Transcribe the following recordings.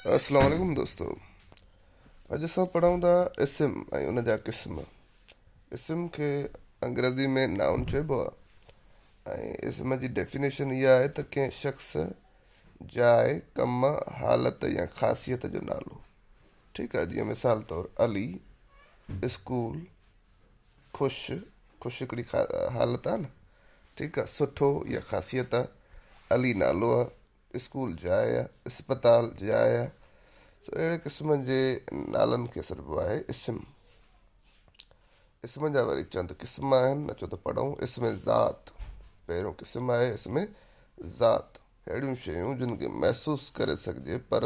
अस्सलाम वालेकुम दोस्तों। अॼु असां पढ़ूं था इस्म ऐं उन जा क़िस्म। इस्म खे अंग्रेज़ी में नाउन चइबो आहे ऐं इस्म जी डेफिनेशन इहा आहे त कंहिं शख़्स, जाइ, कम, हालत या ख़ासियत जो नालो। ठीकु आहे, जीअं मिसाल तौरु अली, स्कूल, ख़ुशि, ख़ुशि हिकिड़ी हालत आहे न। ठीकु आहे, सुठो या ख़ासियत आहे। अली नालो आहे, स्कूल जाइ आहे, अस्पताल जाइ आहे। अहिड़े क़िस्म जे नालनि खे सॾिबो आहे इस्म। इस्म जा वरी चंद क़िस्म आहिनि, अचो त पढ़ूं। इस्म ज़ात, पहिरियों क़िस्म आहे इस्म ज़ात। अहिड़ियूं शयूं जिन खे महसूसु करे सघिजे पर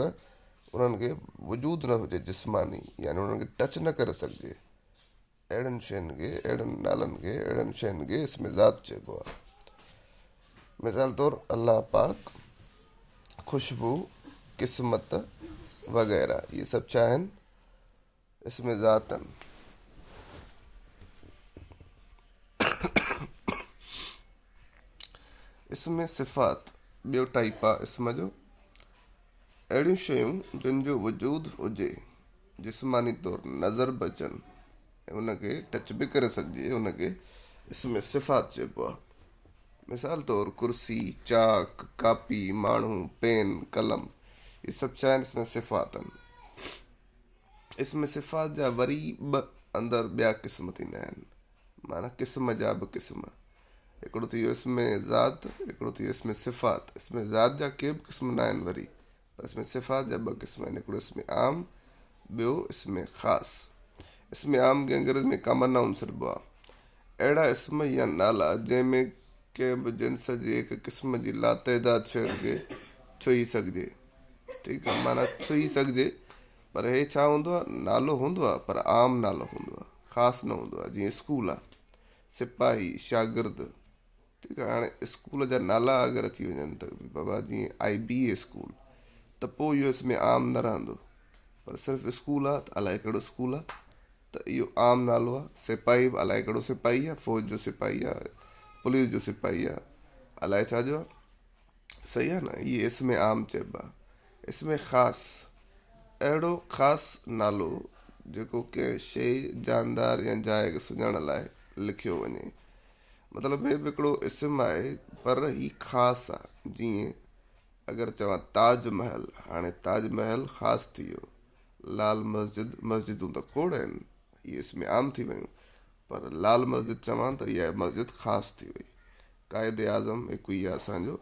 उन्हनि खे वजूद न हुजे, जिस्मानी, यानी उन्हनि खे टच न करे सघिजे। अहिड़नि शयुनि खे, अहिड़नि नालनि खे, अहिड़नि शयुनि खे इस्म ज़ात चइबो आहे। मिसाल तौरु अल्लाह पाक, खुशबू, क़िस्मत वग़ैरह, ये सभु छा आहिनि? इस्म ज़ात आहिनि। इस्म सिफ़ात, ॿियो टाइप आहे इस्म जो। अहिड़ियूं शयूं जिन जो वजूद हुजे, जिस्मानी तौरु नज़र बि अचनि ऐं उनखे टच बि करे सघिजे, उनखे इस्म सिफ़ात चइबो आहे। मिसाल तौरु कुर्सी, चाक, कापी, माण्हू, पेन, कलम, ये सभु छा आहिनि? इस्म सिफ़ात आहिनि। इस्म सिफ़ात जा वरी ॿ अंदरि ॿिया क़िस्म थींदा आहिनि, माना क़िस्म जा बि क़िस्म। हिकिड़ो थी वियो इस्म ज़ात, हिकिड़ो थी वियो इस्म सिफ़ात। इस्म ज़ात जा के बि क़िस्म न आहिनि वरी, पर इस्म सिफ़ात जा ॿ क़िस्म आहिनि, हिकिड़ो इस्म आम, ॿियो इस्म ख़ासि। इस्म आम खे अंग्रेज़ी में कॉमन नाउन सॾिबो आहे। अहिड़ा इस्म या नाला जंहिंमें कंहिं बि जिन्स जी हिकु क़िस्म जी लातइदाद शयुनि खे छुई सघिजे। ठीकु आहे, माना छुई सघिजे, पर हे छा हूंदो आहे? नालो हूंदो आहे पर आम नालो हूंदो आहे, ख़ासि न हूंदो आहे। जीअं स्कूल आहे, सिपाही, शागिर्द। ठीकु आहे, हाणे स्कूल जा नाला अगरि अची वञनि त बाबा जीअं IBA स्कूल, त पोइ इहो इस्म आम न रहंदो, पर सिर्फ़ु स्कूल आहे त अलाए कहिड़ो स्कूल आहे, त इहो आम नालो आहे। सिपाही बि अलाए कहिड़ो सिपाही आहे, फ़ौज जो सिपाही आहे, पुलिस जो सिपाही आहे, अलाए छा जो आहे। सही आहे न, इहे इस्म आम चइबा। इस्म ख़ासि, अहिड़ो ख़ासि नालो जेको कंहिं शइ, जानदार या जाइ खे सुञाणण लाइ लिखियो वञे। मतिलबु हे बि हिकिड़ो इस्म आहे पर ही ख़ासि आहे। जीअं अगरि चवां ताजमहल, हाणे ताजमहल ख़ासि थी वियो। लाल मस्जिद, मस्जिदूं त खोड़ आहिनि, इहे इस्म आम थी वियूं, पर लाल मस्जिद चवां त इहा मस्जिद ख़ासि थी वई। क़ाइद आज़म हिकु ई आहे असांजो।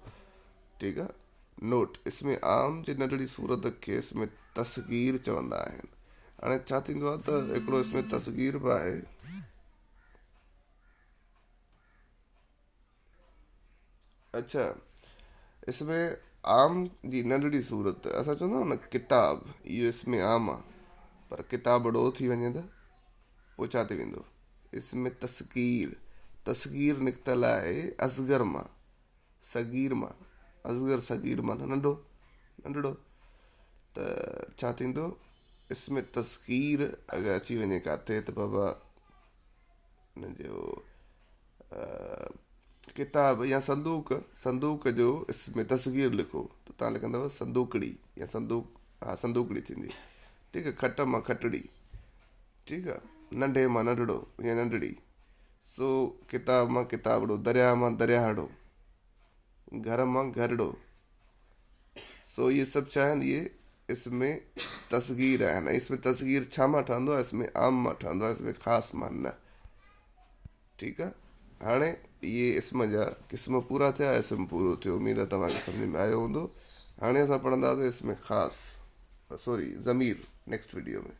ठीकु आहे, नोट, इस्म आम जी नंढड़ी सूरत खे इस्म तस्गीर चवंदा आहिनि। हाणे छा थींदो आहे त हिकिड़ो इस्म तस्गीर बि आहे। अच्छा, इस्म आम जी नंढड़ी सूरत, असां चवंदा आहियूं न किताब, इहो इस्म आम आहे, पर किताब वॾो थी वञे त पोइ छा थी वेंदो? इस्म तस्गीर। तस्गीर निकितल आहे असगर मां, सगीर मां। असगर सगीर माना नंढो, नंढड़ो। त छा थींदो? इस्म तस्गीर अगरि अची वञे किथे त बाबा हिनजो किताब या संदूक, संदूक जो इस्म तस्गीर लिखो त तव्हां लिखंदव संदूकड़ी या संदूक, हा संदूकड़ी थींदी। ठीकु आहे, खट मां खटड़ी। ठीकु आहे, नंढे मां नंढड़ो या नंढड़ी। सो किताब मां किताबड़ो, दरिया मां दरियाहड़ो, घर मां घरड़ो। सो इहे सभु छा आहिनि? इहे इस्म तस्गीर आहिनि। इस्म तस्गीर छा मां ठहंदो आहे? इस्म आम मां ठहंदो आहे, इस्म ख़ासि मां न। ठीकु आहे, हाणे इहे इस्म जा क़िस्म पूरा थिया, इस्म पूरो थियो। उमेद आहे तव्हांखे सम्झ में आयो हूंदो। हाणे असां पढ़ंदासीं इस्म ख़ासि, सॉरी ज़मीर, नेक्स्ट वीडियो में।